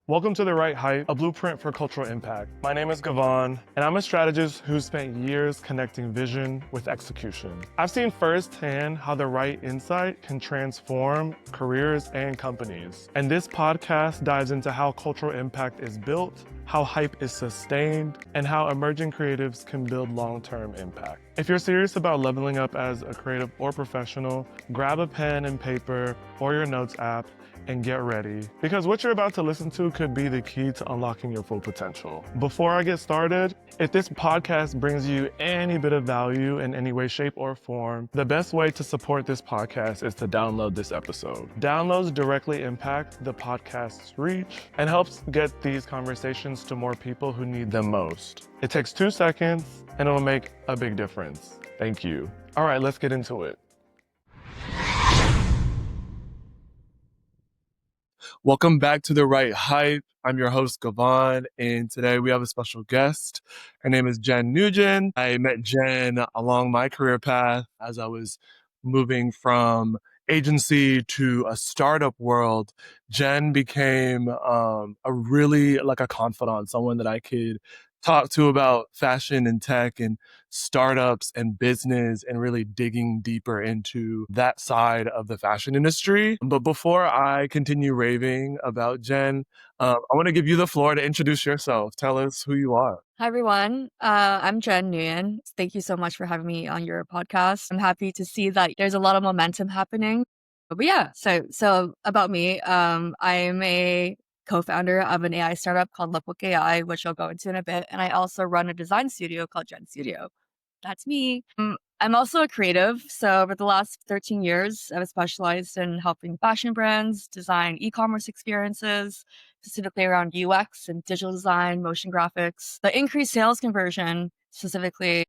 Welcome to The Right Height, a blueprint for cultural impact. My name is Gavon, and I'm a strategist who's spent years connecting vision with execution. I've seen firsthand how the right insight can transform careers and companies. And this podcast dives into how cultural impact is built, how hype is sustained, and how emerging creatives can build long-term impact. If you're serious about leveling up as a creative or professional, grab a pen and paper or your notes app and get ready, because what you're about to listen to could be the key to unlocking your full potential. Before I get started, if this podcast brings you any bit of value in any way, shape, or form, the best way to support this podcast is to download this episode. Downloads directly impact the podcast's reach and helps get these conversations to more people who need them most. It takes 2 seconds and it'll make a big difference. Thank you. All right, let's get into it. Welcome back to The Right Hype. I'm your host, Gavon, and today we have a special guest. Her name is Jenn Nguyen. I met Jenn along my career path as I was moving from agency to a startup world. Jenn became a really like a confidant, someone that I could talk to about fashion and tech and startups and business and really digging deeper into that side of the fashion industry. But before I continue raving about Jenn, I want to give you the floor to introduce yourself. Tell us who you are. Hi, everyone. I'm Jenn Nguyen. Thank you so much for having me on your podcast. I'm happy to see that there's a lot of momentum happening. But yeah, so about me, I'm a co-founder of an AI startup called Lookbook AI, which I'll go into in a bit. And I also run a design studio called Jenn Studio. That's me. I'm also a creative. So over the last 13 years, I've specialized in helping fashion brands design e-commerce experiences, specifically around UX and digital design, motion graphics. The increased sales conversion, specifically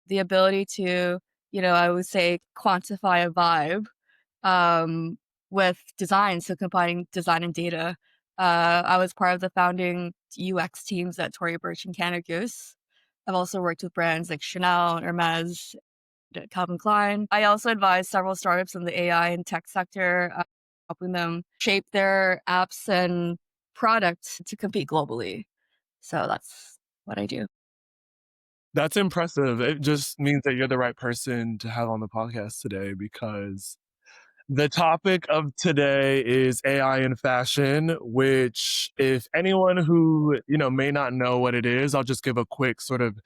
the ability to, I would say quantify a vibe with design. So combining design and data. I was part of the founding UX teams at Tory Burch and Canada Goose. I've also worked with brands like Chanel, Hermes, Calvin Klein. I also advise several startups in the AI and tech sector, helping them shape their apps and products to compete globally. So that's what I do. That's impressive. It just means that you're the right person to have on the podcast today, because the topic of today is AI in fashion, which if anyone who, may not know what it is, I'll just give a quick sort of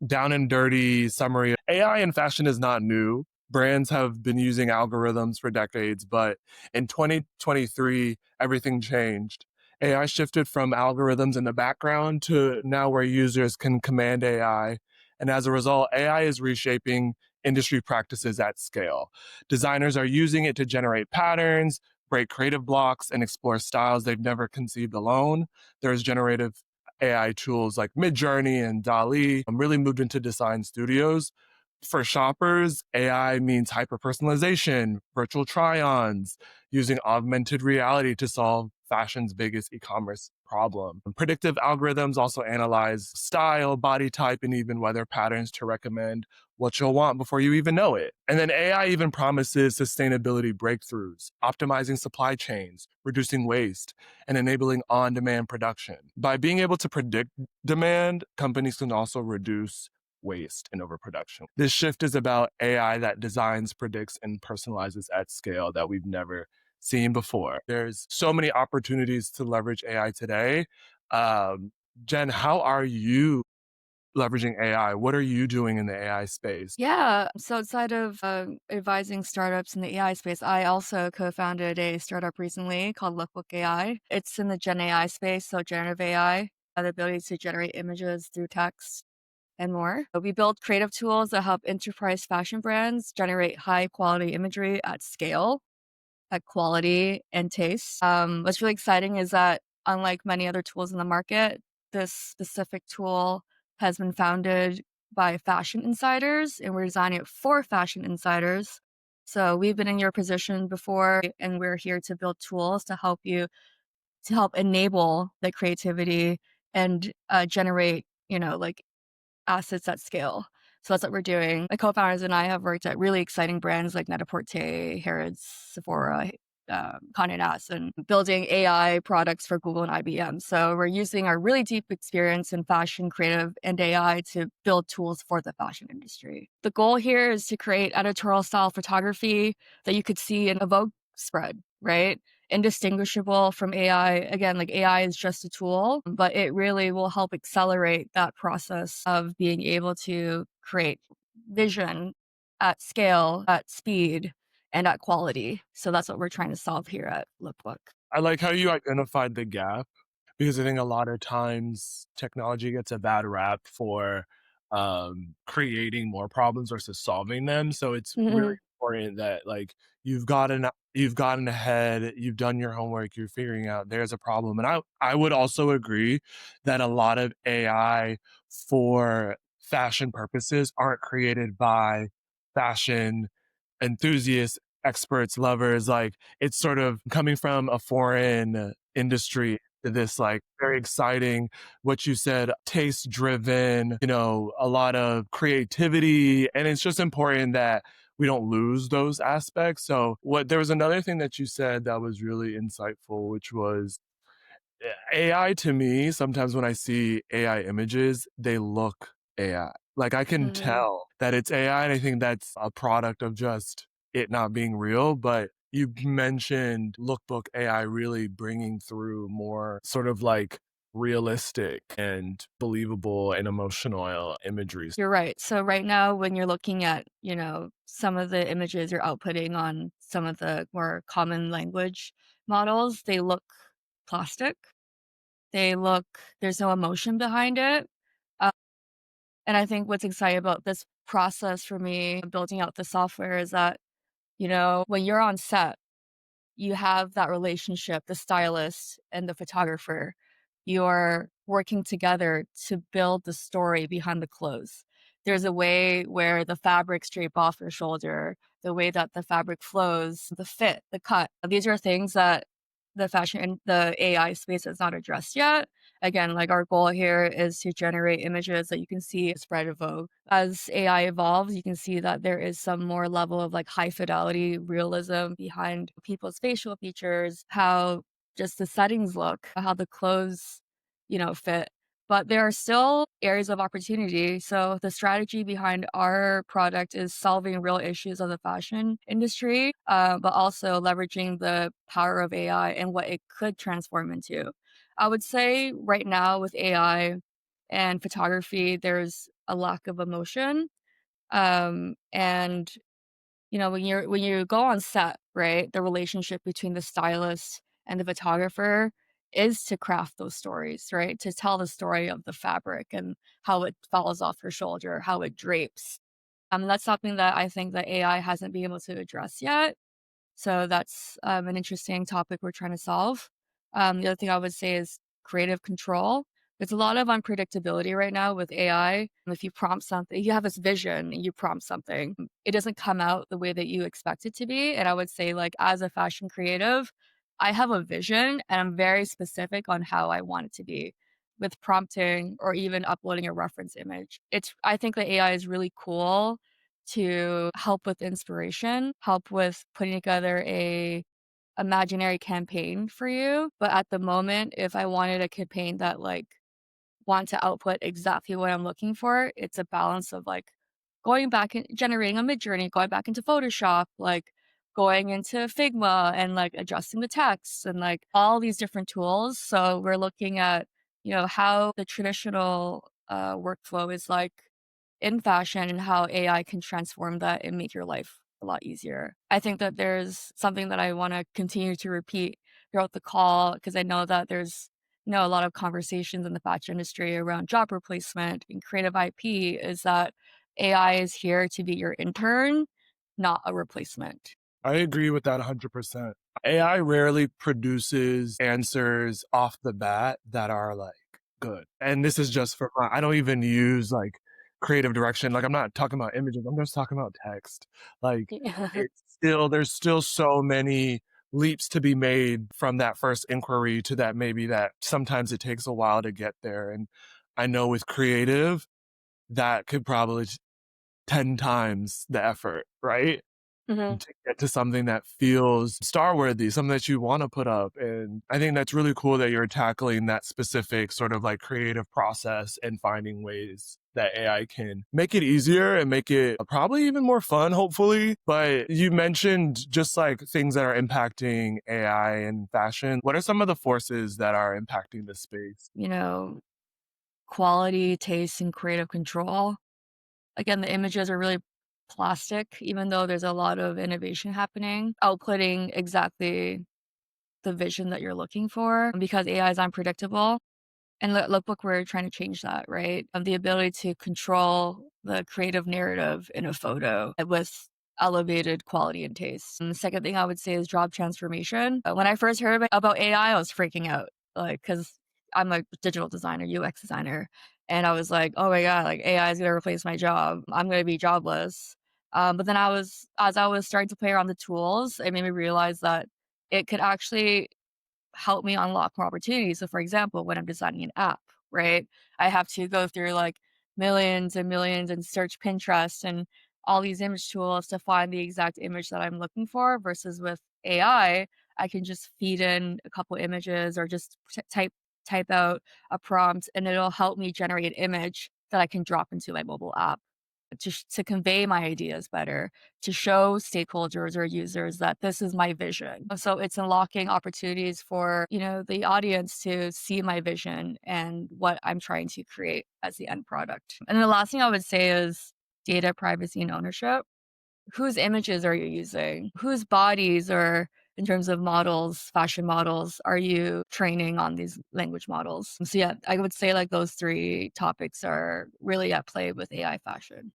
down and dirty summary. AI in fashion is not new. Brands have been using algorithms for decades, but in 2023, everything changed. AI shifted from algorithms in the background to now where users can command AI. And as a result, AI is reshaping industry practices at scale. Designers are using it to generate patterns, break creative blocks, and explore styles they've never conceived alone. There's generative AI tools like Midjourney and DALL-E really moved into design studios. For shoppers, AI means hyper-personalization, virtual try-ons, using augmented reality to solve fashion's biggest e-commerce problem. Predictive algorithms also analyze style, body type, and even weather patterns to recommend what you'll want before you even know it. And then AI even promises sustainability breakthroughs, optimizing supply chains, reducing waste, and enabling on-demand production. By being able to predict demand, companies can also reduce waste and overproduction. This shift is about AI that designs, predicts, and personalizes at scale that we've never seen before. There's so many opportunities to leverage AI today. Jenn, how are you leveraging AI? What are you doing in the AI space? Yeah. So outside of advising startups in the AI space, I also co-founded a startup recently called Lookbook AI. It's in the Gen AI space, so generative AI, the ability to generate images through text and more. We build creative tools that help enterprise fashion brands generate high quality imagery at scale, at quality and taste. What's really exciting is that unlike many other tools in the market, this specific tool has been founded by fashion insiders, and we're designing it for fashion insiders. So we've been in your position before, and we're here to build tools to help you, to help enable the creativity and generate, like assets at scale. So that's what we're doing. My co-founders and I have worked at really exciting brands like Net-a-Porter, Harrods, Sephora, Condé Nast and building AI products for Google and IBM. So we're using our really deep experience in fashion, creative, and AI to build tools for the fashion industry. The goal here is to create editorial style photography that you could see in a Vogue spread, right? Indistinguishable from AI. Again, like AI is just a tool, but it really will help accelerate that process of being able to create vision at scale, at speed, and at quality. So that's what we're trying to solve here at Lookbook. I like how you identified the gap because I think a lot of times technology gets a bad rap for creating more problems versus solving them. So it's really Mhm. important that like you've gotten ahead, you've done your homework, you're figuring out there's a problem. And I would also agree that a lot of AI for fashion purposes aren't created by fashion enthusiasts, experts, lovers. Like it's sort of coming from a foreign industry to this like very exciting, what you said, taste driven, a lot of creativity. And it's just important that we don't lose those aspects. So there was another thing that you said that was really insightful, which was AI to me, sometimes when I see AI images, they look AI. Like I can Mhm. tell that it's AI, and I think that's a product of just it not being real. But you mentioned Lookbook AI really bringing through more sort of like realistic and believable and emotional imagery. You're right. So right now, when you're looking at, some of the images you're outputting on some of the more common language models, they look plastic. They look, there's no emotion behind it. Uh, and I think what's exciting about this process for me building out the software is that, when you're on set, you have that relationship, the stylist and the photographer. You're working together to build the story behind the clothes. There's a way where the fabrics drape off your shoulder, the way that the fabric flows, the fit, the cut. These are things that the fashion and the AI space has not addressed yet. Again, like our goal here is to generate images that you can see spread of Vogue. As AI evolves, you can see that there is some more level of like high fidelity realism behind people's facial features, how just the settings look, how the clothes, fit. But there are still areas of opportunity. So the strategy behind our product is solving real issues of the fashion industry, but also leveraging the power of AI and what it could transform into. I would say right now with AI and photography, there's a lack of emotion. And when you go on set, right, the relationship between the stylist and the photographer is to craft those stories, right? To tell the story of the fabric and how it falls off your shoulder, how it drapes. That's something that I think that AI hasn't been able to address yet. So that's an interesting topic we're trying to solve. The other thing I would say is creative control. There's a lot of unpredictability right now with AI. If you prompt something, you have this vision and you prompt something, it doesn't come out the way that you expect it to be. And I would say, like, as a fashion creative, I have a vision and I'm very specific on how I want it to be with prompting or even uploading a reference image. I think that AI is really cool to help with inspiration, help with putting together a imaginary campaign for you. But at the moment, if I wanted a campaign that like want to output exactly what I'm looking for, it's a balance of like going back and generating a mid journey, going back into Photoshop, like going into Figma and like adjusting the text and like all these different tools. So we're looking at, how the traditional workflow is like in fashion and how AI can transform that and make your life a lot easier. I think that there's something that I want to continue to repeat throughout the call because I know that there's a lot of conversations in the fashion industry around job replacement and creative IP is that AI is here to be your intern, not a replacement. I agree with that 100%. AI rarely produces answers off the bat that are like good. And this is just for I don't even use like creative direction. Like I'm not talking about images, I'm just talking about text. Like Yeah. there's still so many leaps to be made from that first inquiry to that maybe that sometimes it takes a while to get there. And I know with creative, that could probably 10 times the effort, right? Mhm. to get to something that feels star worthy, something that you want to put up. And I think that's really cool that you're tackling that specific sort of like creative process and finding ways that AI can make it easier and make it probably even more fun, hopefully. But you mentioned just like things that are impacting AI and fashion. What are some of the forces that are impacting this space? You know, quality, taste, and creative control. Again, the images are really plastic, even though there's a lot of innovation happening, outputting exactly the vision that you're looking for because AI is unpredictable. And Lookbook, we're trying to change that, right? The ability to control the creative narrative in a photo with elevated quality and taste. And the second thing I would say is job transformation. When I first heard about AI, I was freaking out, like, because I'm a digital designer, UX designer. And I was like, oh my God, like AI is going to replace my job. I'm going to be jobless. But then as I was starting to play around the tools, it made me realize that it could actually help me unlock more opportunities. So, for example, when I'm designing an app, right, I have to go through like millions and millions and search Pinterest and all these image tools to find the exact image that I'm looking for. Versus with I can just feed in a couple images or just type out a prompt, and it'll help me generate an image that I can drop into my mobile app to convey my ideas better, to show stakeholders or users that this is my vision. So it's unlocking opportunities for, the audience to see my vision and what I'm trying to create as the end product. And the last thing I would say is data privacy and ownership. Whose images are you using? Whose bodies or in terms of models, fashion models, are you training on these language models? So yeah, I would say like those three topics are really at play with AI fashion.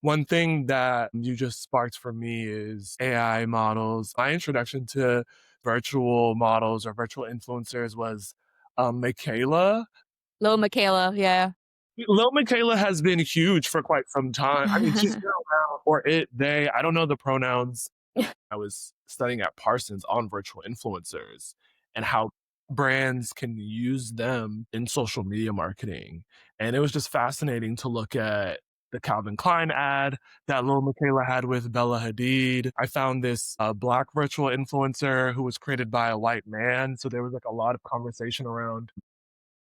One thing that you just sparked for me is AI models. My introduction to virtual models or virtual influencers was Michaela. Little Michaela, yeah. Lil Michaela has been huge for quite some time. I mean, she's been around, or it, they, I don't know the pronouns. I was studying at Parsons on virtual influencers and how brands can use them in social media marketing. And it was just fascinating to look at the Calvin Klein ad that Lil Michaela had with Bella Hadid. I found this black virtual influencer who was created by a white man. So there was like a lot of conversation around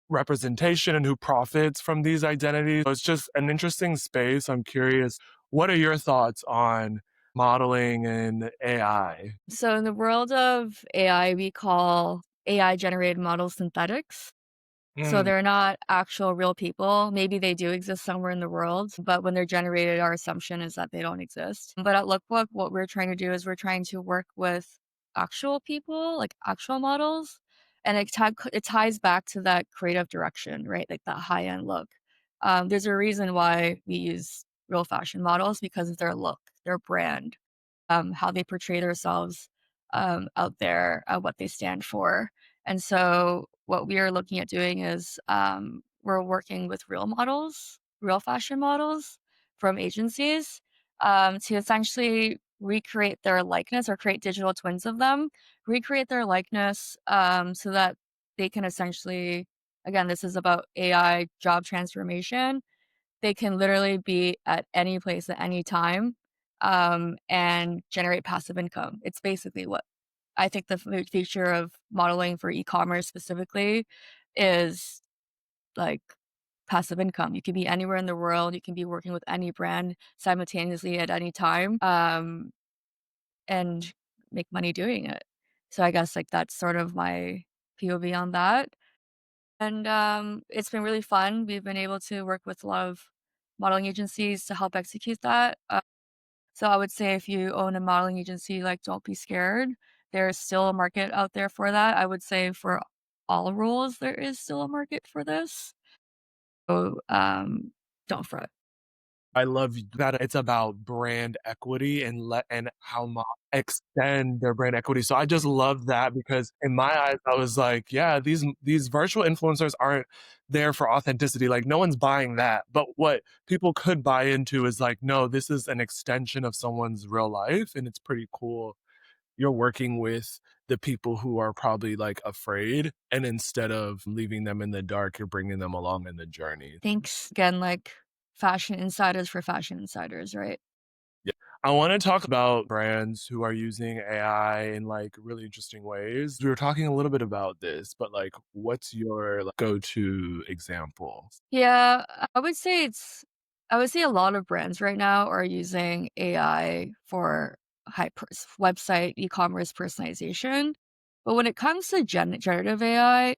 representation and who profits from these identities. So it's just an interesting space. I'm curious, what are your thoughts on modeling and AI? So in the world of AI, we call AI generated models synthetics. So Mm, they're not actual real people. Maybe they do exist somewhere in the world, but when they're generated, our assumption is that they don't exist. But at Lookbook, what we're trying to do is we're trying to work with actual people, like actual models, and it ties back to that creative direction, right? Like that high end look. There's a reason why we use real fashion models because of their look, their brand, how they portray themselves out there, what they stand for. And so, what we are looking at doing is we're working with real models, real fashion models from agencies to essentially recreate their likeness or create digital twins of them, recreate their likeness so that they can essentially, again, this is about AI job transformation, they can literally be at any place at any time, and generate passive income. It's basically what I think the future of modeling for e-commerce specifically is like passive income. You can be anywhere in the world. You can be working with any brand simultaneously at any time, and make money doing it. So I guess like that's sort of my POV on that. And, it's been really fun. We've been able to work with a lot of modeling agencies to help execute that. So I would say if you own a modeling agency, like, don't be scared. There's still a market out there for that. I would say for all roles, there is still a market for this. So, don't fret. I love that it's about brand equity and how extend their brand equity. So I just love that because in my eyes, I was like, yeah, these virtual influencers aren't there for authenticity. Like no one's buying that. But what people could buy into is like, no, this is an extension of someone's real life, and it's pretty cool. You're working with the people who are probably like afraid, and instead of leaving them in the dark, you're bringing them along in the journey. Thanks again, like, fashion insiders for fashion insiders, right? I want to talk about brands who are using AI in like really interesting ways. We were talking a little bit about this, but like, what's your like, go-to example? Yeah, I would say a lot of brands right now are using AI for website e-commerce personalization. But when it comes to generative AI,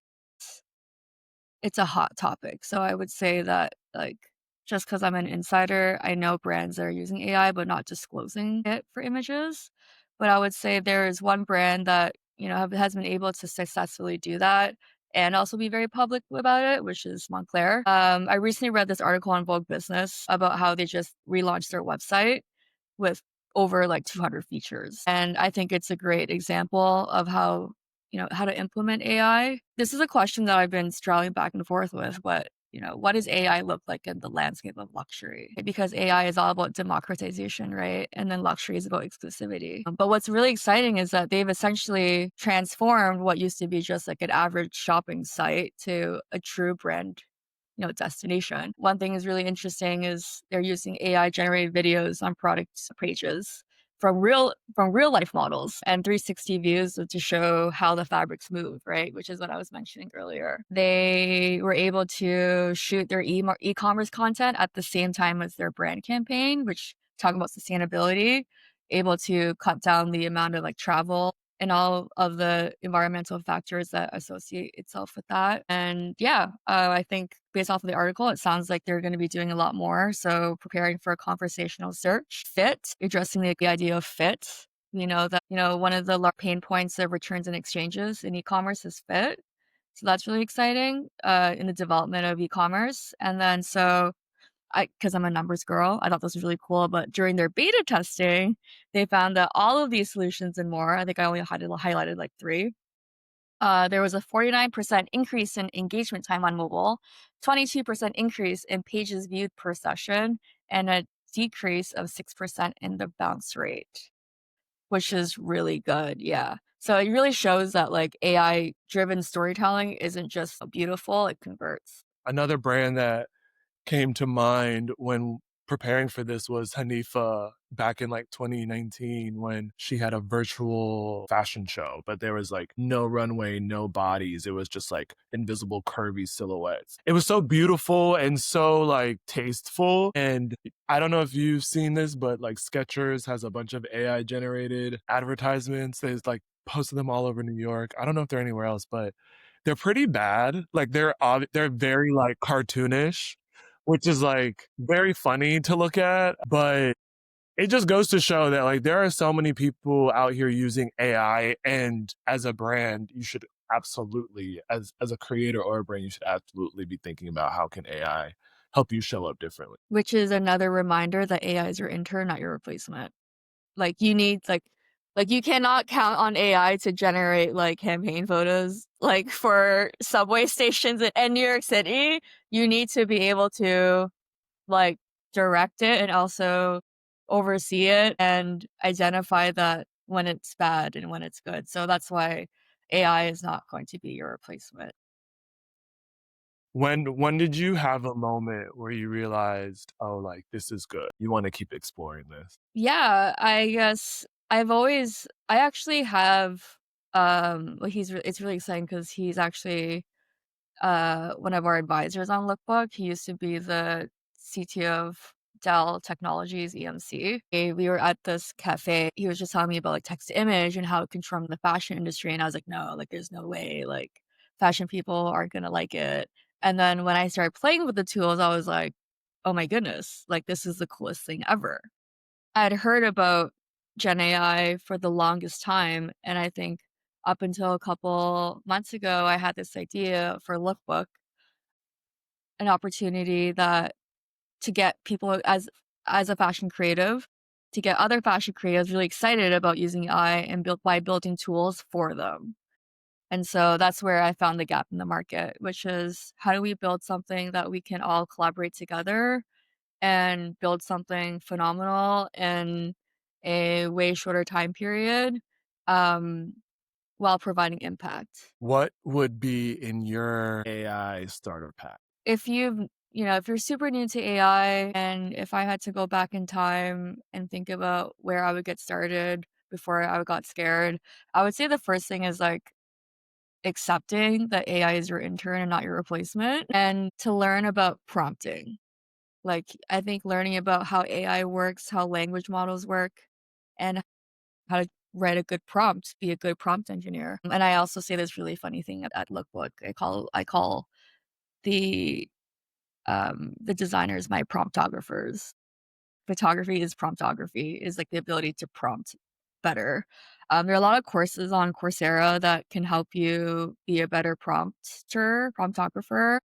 it's a hot topic. So I would say that, like, just because 'cause I'm an insider, I know brands that are using AI, but not disclosing it for images. But I would say there is one brand that, has been able to successfully do that and also be very public about it, which is Montclair. I recently read this article on Vogue Business about how they just relaunched their website with over like 200 features. And I think it's a great example of how to implement AI. This is a question that I've been straddling back and forth with. What does AI look like in the landscape of luxury? Because AI is all about democratization, right? And then luxury is about exclusivity. But what's really exciting is that they've essentially transformed what used to be just like an average shopping site to a true brand destination. One thing is really interesting is they're using AI generated videos on product pages from real life models and 360 views to show how the fabrics move, right? Which is what I was mentioning earlier. They were able to shoot their e-commerce content at the same time as their brand campaign, which talking about sustainability, able to cut down the amount of like travel and all of the environmental factors that associate itself with that. And yeah, I think based off of the article, it sounds like they're going to be doing a lot more. So preparing for a conversational search, fit, addressing the idea of fit. One of the pain points of returns and exchanges in e-commerce is fit. So that's really exciting in the development of e-commerce. And then because I'm a numbers girl, I thought this was really cool. But during their beta testing, they found that all of these solutions and more, I think I only highlighted like three. There was a 49% increase in engagement time on mobile, 22% increase in pages viewed per session, and a decrease of 6% in the bounce rate, which is really good. Yeah. So it really shows that like AI driven storytelling isn't just beautiful, it converts. Another brand that came to mind when preparing for this was Hanifa back in like 2019 when she had a virtual fashion show, but there was like no runway, no bodies. It was just like invisible curvy silhouettes. It was so beautiful and so like tasteful. And I don't know if you've seen this, but like Skechers has a bunch of AI generated advertisements. There's like posted them all over New York. I don't know if they're anywhere else, but they're pretty bad. Like they're very like cartoonish, which is like very funny to look at, but it just goes to show that like there are so many people out here using AI, and as a brand, you should absolutely, as a creator or a brand, you should absolutely be thinking about how can AI help you show up differently. Which is another reminder that AI is your intern, not your replacement. Like, you need you cannot count on AI to generate, like, campaign photos, like, for subway stations in New York City. You need to be able to, like, direct it and also oversee it and identify that when it's bad and when it's good. So that's why AI is not going to be your replacement. When did you have a moment where you realized, oh, like this is good? You want to keep exploring this? Yeah, I guess I actually have, well, it's really exciting because he's actually, one of our advisors on Lookbook. He used to be the CTO of Dell Technologies, EMC. We were at this cafe. He was just telling me about like text to image and how it can transform the fashion industry. And I was like, no, like there's no way, like fashion people aren't gonna like it. And then when I started playing with the tools, I was like, oh my goodness, like this is the coolest thing ever. I'd heard about Gen AI for the longest time, and I think up until a couple months ago, I had this idea for Lookbook, an opportunity that to get people as a fashion creative, to get other fashion creatives really excited about using AI and building tools for them. And so that's where I found the gap in the market, which is how do we build something that we can all collaborate together and build something phenomenal in a way shorter time period, um, while providing impact. What would be in your AI starter pack? If you've if you're super new to AI, and if I had to go back in time and think about where I would get started before I got scared, I would say the first thing is like accepting that AI is your intern and not your replacement, and to learn about prompting. Like, I think learning about how AI works, how language models work, and how to write a good prompt, be a good prompt engineer. And I also say this really funny thing at Lookbook. I call the designers my promptographers. Photography is promptography, is like the ability to prompt better. There are a lot of courses on Coursera that can help you be a better promptographer.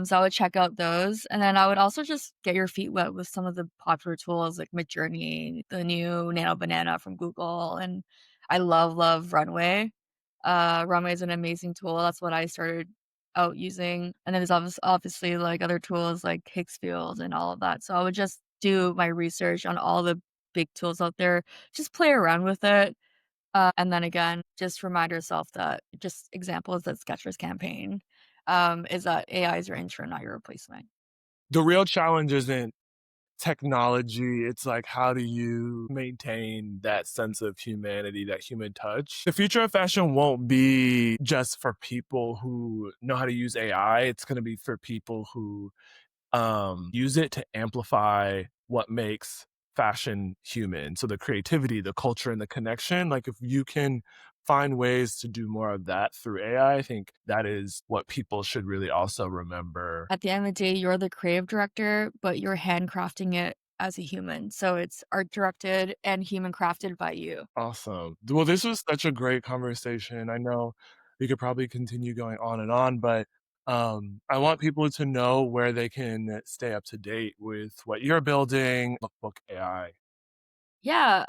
So I would check out those, and then I would also just get your feet wet with some of the popular tools like Midjourney, the new Nano Banana from Google, and I love Runway. Runway is an amazing tool. That's what I started out using, and then there's obviously like other tools like Higgsfield and all of that. So I would just do my research on all the big tools out there, just play around with it, and then again, just remind yourself that just examples that Skechers campaign, is that AI is your intern, not your replacement. The real challenge isn't technology, it's like how do you maintain that sense of humanity, that human touch? The future of fashion won't be just for people who know how to use AI, it's gonna be for people who use it to amplify what makes fashion human. So the creativity, the culture, and the connection. Like if you can find ways to do more of that through AI, I think that is what people should really also remember. At the end of the day, you're the creative director, but you're handcrafting it as a human. So it's art directed and human crafted by you. Awesome. Well, this was such a great conversation. I know we could probably continue going on, but I want people to know where they can stay up to date with what you're building, Lookbook AI. Yeah,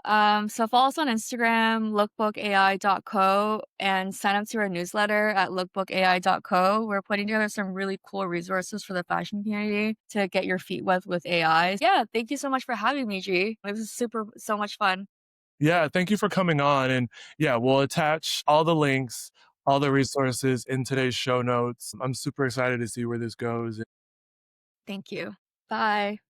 so follow us on Instagram, lookbookai.co, and sign up to our newsletter at lookbookai.co. We're putting together some really cool resources for the fashion community to get your feet wet with AI. Yeah, thank you so much for having me, G. It was so much fun. Yeah, thank you for coming on. And yeah, we'll attach all the links, all the resources in today's show notes. I'm super excited to see where this goes. Thank you. Bye.